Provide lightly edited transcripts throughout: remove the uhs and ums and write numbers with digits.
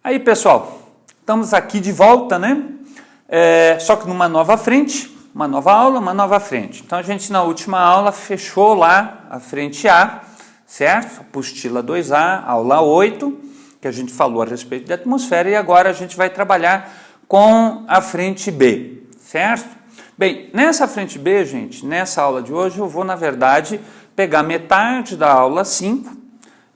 Aí, pessoal, estamos aqui de volta, né? Só que numa nova frente, uma nova aula, uma nova frente. Então, a gente na última aula fechou lá a frente A, certo? Apostila 2A, aula 8, que a gente falou a respeito da atmosfera, e agora a gente vai trabalhar com a frente B, certo? Bem, nessa frente B, gente, nessa aula de hoje, eu vou, na verdade, pegar metade da aula 5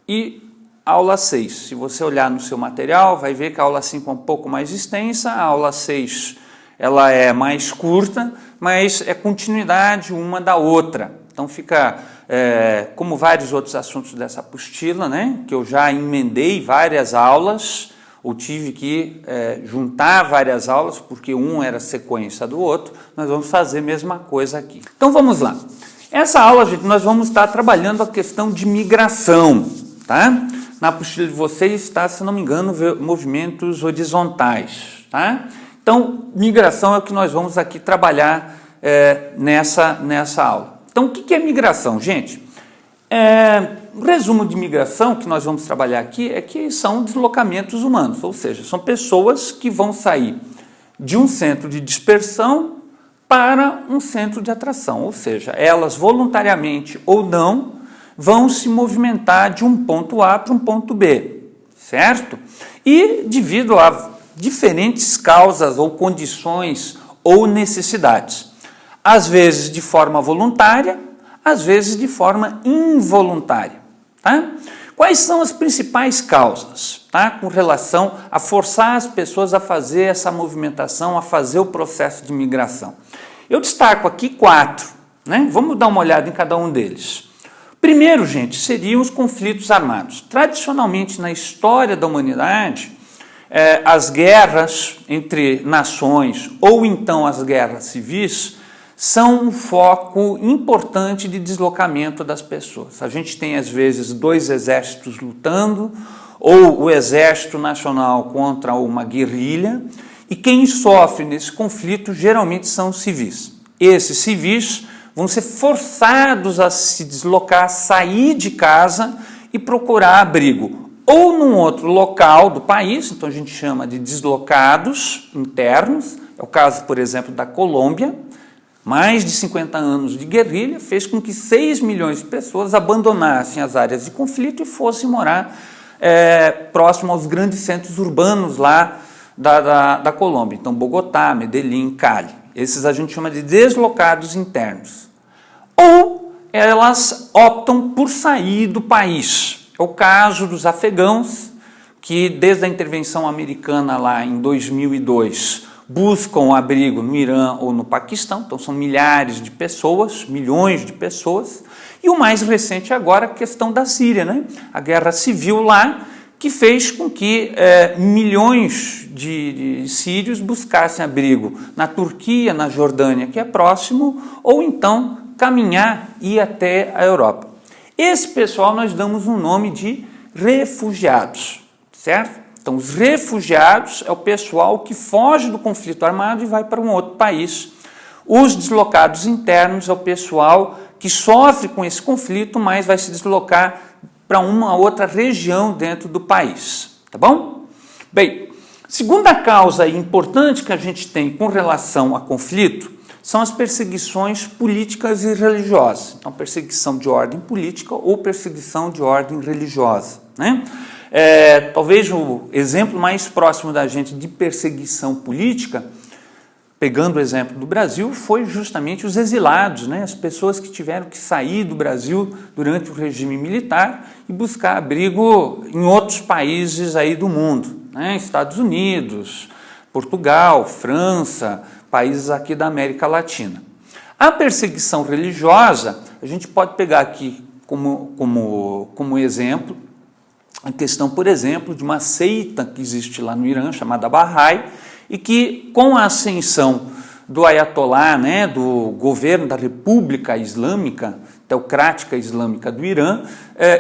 e aula 6. Se você olhar no seu material, vai ver que a aula 5 é um pouco mais extensa, a aula 6 ela é mais curta, mas é continuidade uma da outra. Então fica, como vários outros assuntos dessa apostila, né, que eu já emendei várias aulas, ou tive que juntar várias aulas, porque um era sequência do outro, nós vamos fazer a mesma coisa aqui. Então vamos lá. Essa aula, gente, nós vamos estar trabalhando a questão de migração, tá? Na apostila de vocês está, se não me engano, movimentos horizontais, tá? Então, migração é o que nós vamos aqui trabalhar nessa aula. Então, o que é migração, gente? O resumo de migração que nós vamos trabalhar aqui é que são deslocamentos humanos, ou seja, são pessoas que vão sair de um centro de dispersão para um centro de atração, ou seja, elas voluntariamente ou não vão se movimentar de um ponto A para um ponto B, certo? E devido a diferentes causas ou condições ou necessidades, às vezes de forma voluntária, às vezes de forma involuntária, tá? Quais são as principais causas, tá? Com relação a forçar as pessoas a fazer essa movimentação, a fazer o processo de migração? Eu destaco aqui 4, né? Vamos dar uma olhada em cada um deles. Primeiro, gente, seriam os conflitos armados. Tradicionalmente, na história da humanidade, as guerras entre nações ou então as guerras civis são um foco importante de deslocamento das pessoas. A gente tem, às vezes, 2 exércitos lutando, ou o exército nacional contra uma guerrilha, e quem sofre nesse conflito geralmente são os civis. Esses civis vão ser forçados a se deslocar, sair de casa e procurar abrigo, ou num outro local do país, então a gente chama de deslocados internos, é o caso, por exemplo, da Colômbia. Mais de 50 anos de guerrilha fez com que 6 milhões de pessoas abandonassem as áreas de conflito e fossem morar próximo aos grandes centros urbanos lá da Colômbia, então Bogotá, Medellín, Cali. Esses a gente chama de deslocados internos. Ou elas optam por sair do país. É o caso dos afegãos, que desde a intervenção americana lá em 2002 buscam abrigo no Irã ou no Paquistão, então são milhares de pessoas, milhões de pessoas. E o mais recente agora, a questão da Síria, né? A guerra civil lá, que fez com que milhões de sírios buscassem abrigo na Turquia, na Jordânia, que é próximo, ou então caminhar e ir até a Europa. Esse pessoal nós damos um nome de refugiados, certo? Então, os refugiados é o pessoal que foge do conflito armado e vai para um outro país. Os deslocados internos é o pessoal que sofre com esse conflito, mas vai se deslocar para uma outra região dentro do país, tá bom? Bem, segunda causa importante que a gente tem com relação a conflito são as perseguições políticas e religiosas. Então, perseguição de ordem política ou perseguição de ordem religiosa, né? Talvez o exemplo mais próximo da gente de perseguição política, pegando o exemplo do Brasil, foi justamente os exilados, né? As pessoas que tiveram que sair do Brasil durante o regime militar e buscar abrigo em outros países aí do mundo, né? Estados Unidos, Portugal, França, países aqui da América Latina. A perseguição religiosa, a gente pode pegar aqui como exemplo a questão, por exemplo, de uma seita que existe lá no Irã, chamada Bahá'í, e que, com a ascensão do Ayatollah, né, do governo da República Islâmica, teocrática islâmica do Irã,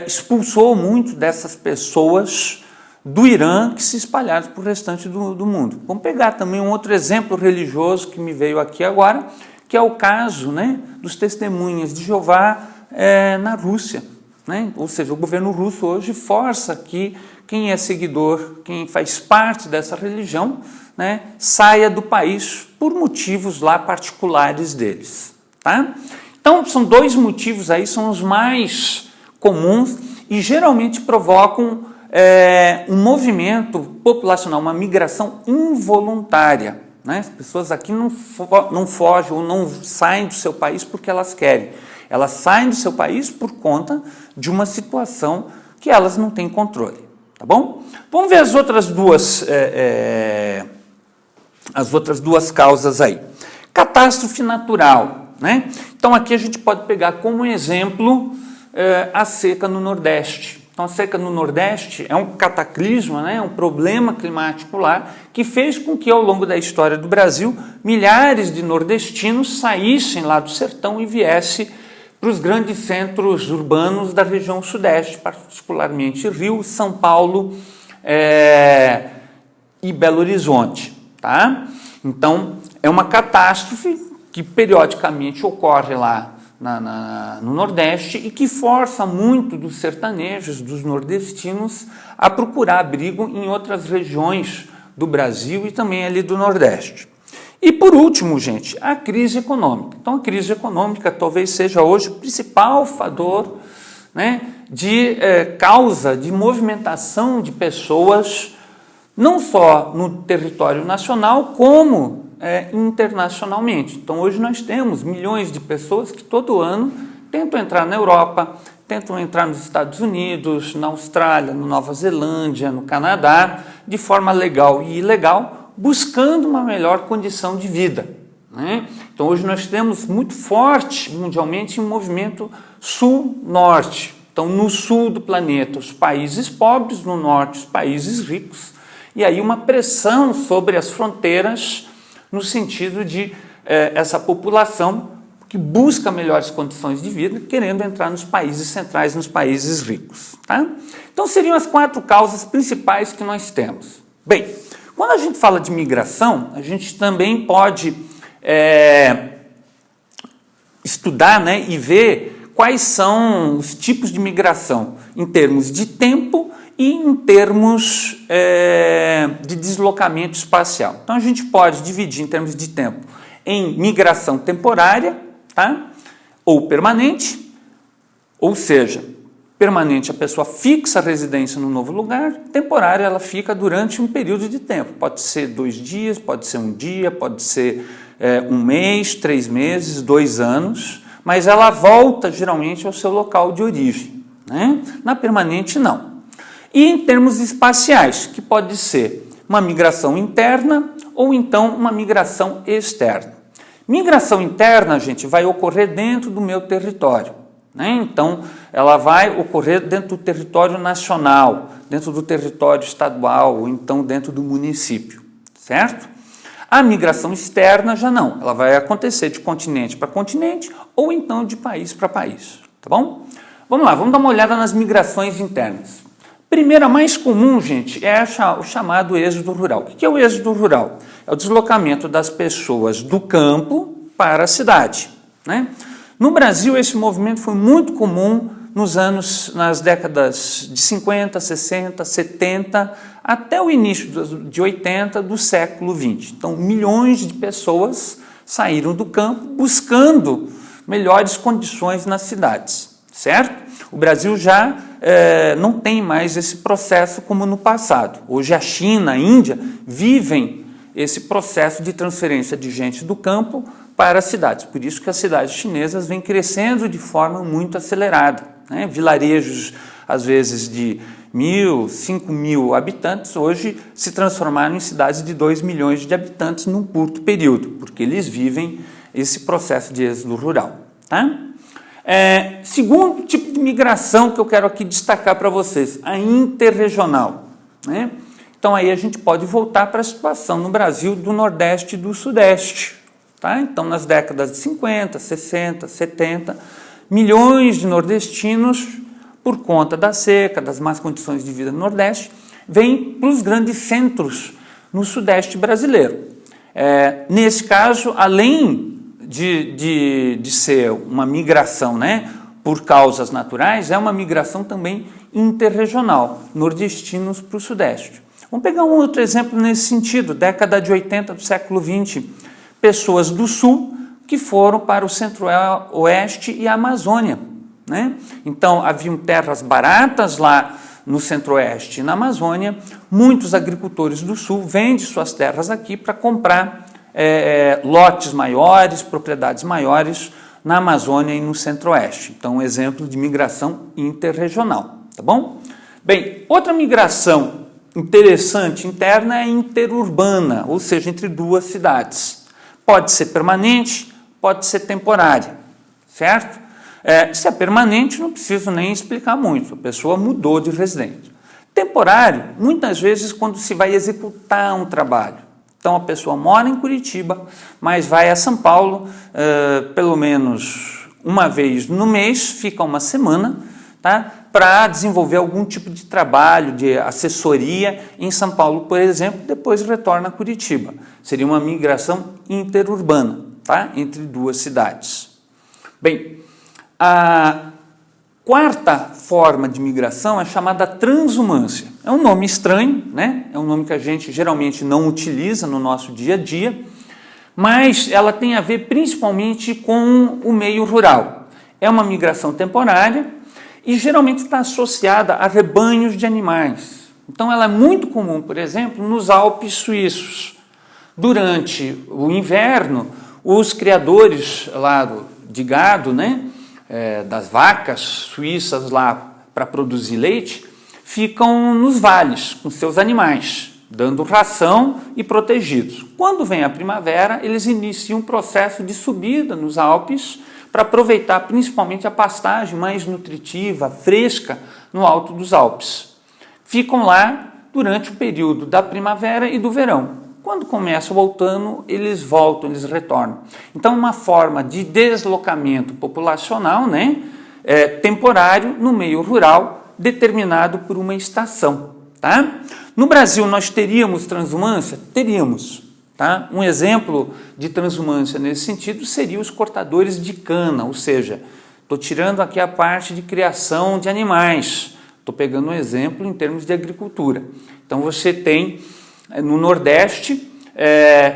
expulsou muito dessas pessoas do Irã que se espalharam para o restante do mundo. Vamos pegar também um outro exemplo religioso que me veio aqui agora, que é o caso, né, dos testemunhas de Jeová na Rússia. né? Ou seja, o governo russo hoje força que quem é seguidor, quem faz parte dessa religião, né, saia do país por motivos lá particulares deles. Tá? Então, são dois motivos aí, são os mais comuns e geralmente provocam um movimento populacional, uma migração involuntária. Né? As pessoas aqui não fogem ou não saem do seu país porque elas querem. Elas saem do seu país por conta de uma situação que elas não têm controle. Tá bom? Vamos ver as outras duas causas aí. Catástrofe natural. Né? Então, aqui a gente pode pegar como exemplo a seca no Nordeste. Então, a seca no Nordeste é um cataclisma, né? Um problema climático lá, que fez com que, ao longo da história do Brasil, milhares de nordestinos saíssem lá do sertão e viessem para os grandes centros urbanos da região Sudeste, particularmente Rio, São Paulo e Belo Horizonte. Tá? Então, é uma catástrofe que periodicamente ocorre lá no Nordeste e que força muito dos sertanejos, dos nordestinos, a procurar abrigo em outras regiões do Brasil e também ali do Nordeste. E por último, gente, a crise econômica. Então, a crise econômica talvez seja hoje o principal fator, né, de causa de movimentação de pessoas, não só no território nacional, como internacionalmente. Então, hoje nós temos milhões de pessoas que todo ano tentam entrar na Europa, tentam entrar nos Estados Unidos, na Austrália, na Nova Zelândia, no Canadá, de forma legal e ilegal, buscando uma melhor condição de vida. Né? Então, hoje nós temos muito forte mundialmente um movimento sul-norte. Então, no sul do planeta, os países pobres, no norte, os países ricos, e aí uma pressão sobre as fronteiras no sentido de essa população que busca melhores condições de vida, querendo entrar nos países centrais, nos países ricos. Tá? Então, seriam as 4 causas principais que nós temos. Bem, quando a gente fala de migração, a gente também pode estudar, né, e ver quais são os tipos de migração em termos de tempo e em termos de deslocamento espacial. Então, a gente pode dividir em termos de tempo em migração temporária, tá? Ou permanente, ou seja, permanente a pessoa fixa a residência no novo lugar, temporária ela fica durante um período de tempo, pode ser 2 dias, pode ser 1 dia, pode ser 1 mês, 3 meses, 2 anos, mas ela volta geralmente ao seu local de origem, né? Na permanente não. E em termos espaciais, que pode ser uma migração interna ou então uma migração externa. Migração interna, gente, vai ocorrer dentro do meu território. Né? Então, ela vai ocorrer dentro do território nacional, dentro do território estadual, ou então dentro do município, certo? A migração externa já não, ela vai acontecer de continente para continente ou então de país para país, tá bom? Vamos lá, vamos dar uma olhada nas migrações internas. Primeira, mais comum, gente, é o chamado êxodo rural. O que é o êxodo rural? É o deslocamento das pessoas do campo para a cidade. Né? No Brasil, esse movimento foi muito comum nas décadas de 50, 60, 70, até o início de 80 do século 20. Então, milhões de pessoas saíram do campo buscando melhores condições nas cidades, certo? O Brasil já não tem mais esse processo como no passado. Hoje a China, a Índia vivem esse processo de transferência de gente do campo para as cidades. Por isso que as cidades chinesas vêm crescendo de forma muito acelerada. Né? Vilarejos, às vezes, de 1.000, 5.000 habitantes, hoje se transformaram em cidades de 2 milhões de habitantes num curto período, porque eles vivem esse processo de êxodo rural. Tá? Segundo tipo de migração que eu quero aqui destacar para vocês, a interregional. Né? Então, aí a gente pode voltar para a situação no Brasil do Nordeste e do Sudeste. Tá? Então, nas décadas de 50, 60, 70, milhões de nordestinos, por conta da seca, das más condições de vida no Nordeste, vêm para os grandes centros no Sudeste brasileiro. Nesse caso, além de ser uma migração, né, por causas naturais, é uma migração também interregional, nordestinos para o sudeste. Vamos pegar um outro exemplo nesse sentido, década de 80 do século XX, pessoas do sul que foram para o centro-oeste e a Amazônia, né? Então, haviam terras baratas lá no centro-oeste e na Amazônia, muitos agricultores do sul vendem suas terras aqui para comprar lotes maiores, propriedades maiores na Amazônia e no centro-oeste. Então, um exemplo de migração interregional, tá bom? Bem, outra migração interessante interna é interurbana, ou seja, entre duas cidades. Pode ser permanente, pode ser temporária, certo? Se é permanente, não preciso nem explicar muito, a pessoa mudou de residência. Temporário, muitas vezes, quando se vai executar um trabalho. Então, a pessoa mora em Curitiba, mas vai a São Paulo pelo menos uma vez no mês, fica uma semana, tá? Para desenvolver algum tipo de trabalho, de assessoria em São Paulo, por exemplo, depois retorna a Curitiba. Seria uma migração interurbana, tá? Entre duas cidades. Bem, a quarta forma de migração é chamada transumância. É um nome estranho, né? É um nome que a gente geralmente não utiliza no nosso dia a dia, mas ela tem a ver principalmente com o meio rural. É uma migração temporária e geralmente está associada a rebanhos de animais. Então ela é muito comum, por exemplo, nos Alpes suíços. Durante o inverno, os criadores lá de gado, né? Das vacas suíças lá para produzir leite, ficam nos vales com seus animais, dando ração e protegidos. Quando vem a primavera, eles iniciam um processo de subida nos Alpes para aproveitar principalmente a pastagem mais nutritiva, fresca, no alto dos Alpes. Ficam lá durante o período da primavera e do verão. Quando começa o outono, eles voltam, eles retornam. Então, uma forma de deslocamento populacional, né, temporário no meio rural, determinado por uma estação. Tá? No Brasil, nós teríamos transumância? Teríamos. Tá? Um exemplo de transumância nesse sentido seria os cortadores de cana, ou seja, estou tirando aqui a parte de criação de animais, estou pegando um exemplo em termos de agricultura. Então, você tem no Nordeste,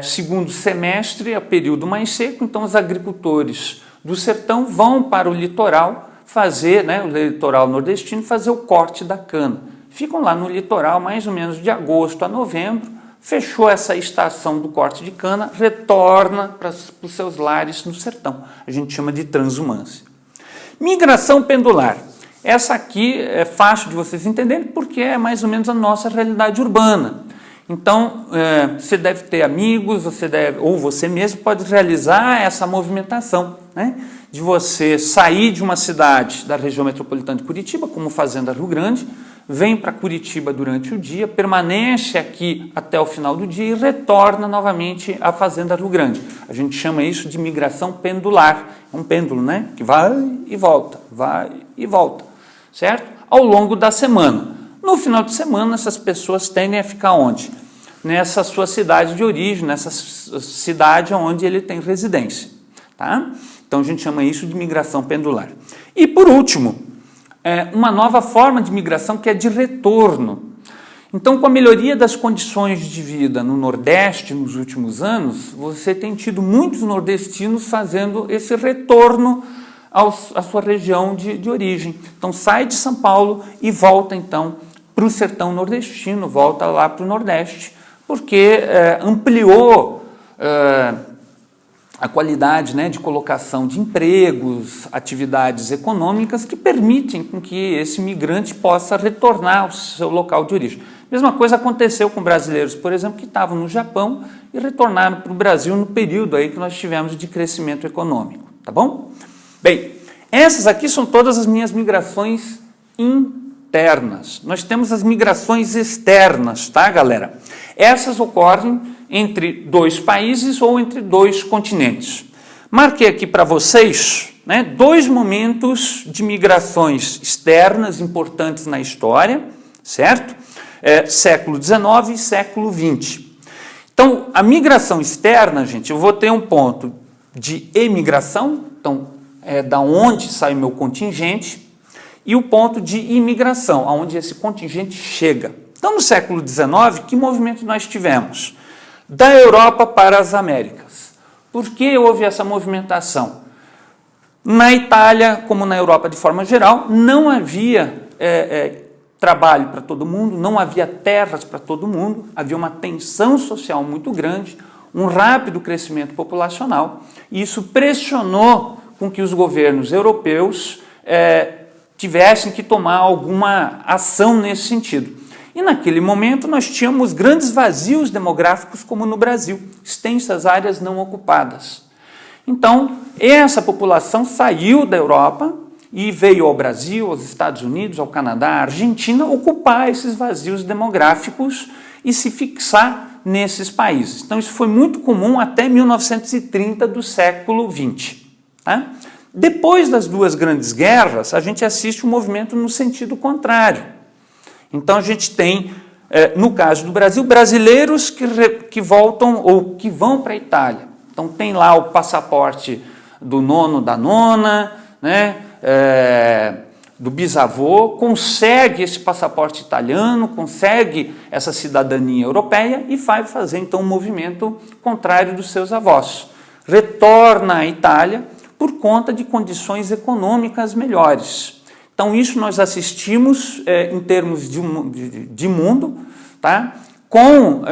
segundo semestre, é o período mais seco, então os agricultores do sertão vão para o litoral fazer, né, o litoral nordestino, fazer o corte da cana. Ficam lá no litoral mais ou menos de agosto a novembro, fechou essa estação do corte de cana, retorna para os seus lares no sertão. A gente chama de transumância. Migração pendular. Essa aqui é fácil de vocês entenderem porque é mais ou menos a nossa realidade urbana. Então, você deve ter amigos, ou você mesmo pode realizar essa movimentação, né? De você sair de uma cidade da região metropolitana de Curitiba, como Fazenda Rio Grande, vem para Curitiba durante o dia, permanece aqui até o final do dia e retorna novamente à Fazenda Rio Grande. A gente chama isso de migração pendular, é um pêndulo, né? Que vai e volta, certo? Ao longo da semana. No final de semana, essas pessoas tendem a ficar onde? Nessa sua cidade de origem, nessa cidade onde ele tem residência. Tá? Então, a gente chama isso de migração pendular. E, por último, uma nova forma de migração que é de retorno. Então, com a melhoria das condições de vida no Nordeste nos últimos anos, você tem tido muitos nordestinos fazendo esse retorno à sua região de origem. Então, sai de São Paulo e volta, então, para o sertão nordestino, volta lá para o Nordeste, porque ampliou a qualidade, né, de colocação de empregos, atividades econômicas que permitem com que esse migrante possa retornar ao seu local de origem. Mesma coisa aconteceu com brasileiros, por exemplo, que estavam no Japão e retornaram para o Brasil no período aí que nós tivemos de crescimento econômico, tá bom? Bem, essas aqui são todas as minhas migrações internas. Nós temos as migrações externas, tá, galera? Essas ocorrem entre dois países ou entre dois continentes. Marquei aqui para vocês, né, dois momentos de migrações externas importantes na história, certo? Século XIX e século XX. Então, a migração externa, gente, eu vou ter um ponto de emigração, então, da onde sai o meu contingente, e o ponto de imigração, aonde esse contingente chega. Então, no século XIX, que movimento nós tivemos? Da Europa para as Américas. Por que houve essa movimentação? Na Itália, como na Europa de forma geral, não havia trabalho para todo mundo, não havia terras para todo mundo, havia uma tensão social muito grande, um rápido crescimento populacional, e isso pressionou com que os governos europeus tivessem que tomar alguma ação nesse sentido. E naquele momento nós tínhamos grandes vazios demográficos, como no Brasil, extensas áreas não ocupadas. Então, essa população saiu da Europa e veio ao Brasil, aos Estados Unidos, ao Canadá, à Argentina, ocupar esses vazios demográficos e se fixar nesses países. Então, isso foi muito comum até 1930 do século XX. Tá? Depois das duas grandes guerras, a gente assiste um movimento no sentido contrário. Então, a gente tem, no caso do Brasil, brasileiros que voltam ou que vão para a Itália. Então, tem lá o passaporte do nono, da nona, né, do bisavô, consegue esse passaporte italiano, consegue essa cidadania europeia e vai fazer, então, um movimento contrário dos seus avós. Retorna à Itália por conta de condições econômicas melhores. Então, isso nós assistimos em termos de mundo, tá? Com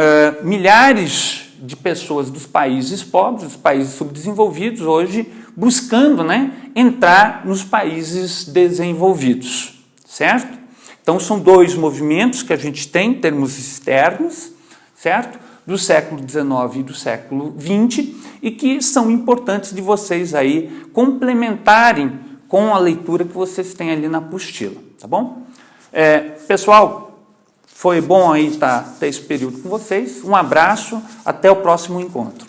milhares de pessoas dos países pobres, dos países subdesenvolvidos, hoje buscando, né, entrar nos países desenvolvidos, certo? Então, são dois movimentos que a gente tem em termos externos, certo? Do século XIX e do século XX, e que são importantes de vocês aí complementarem com a leitura que vocês têm ali na apostila, tá bom? Pessoal, foi bom aí ter esse período com vocês. Um abraço, até o próximo encontro.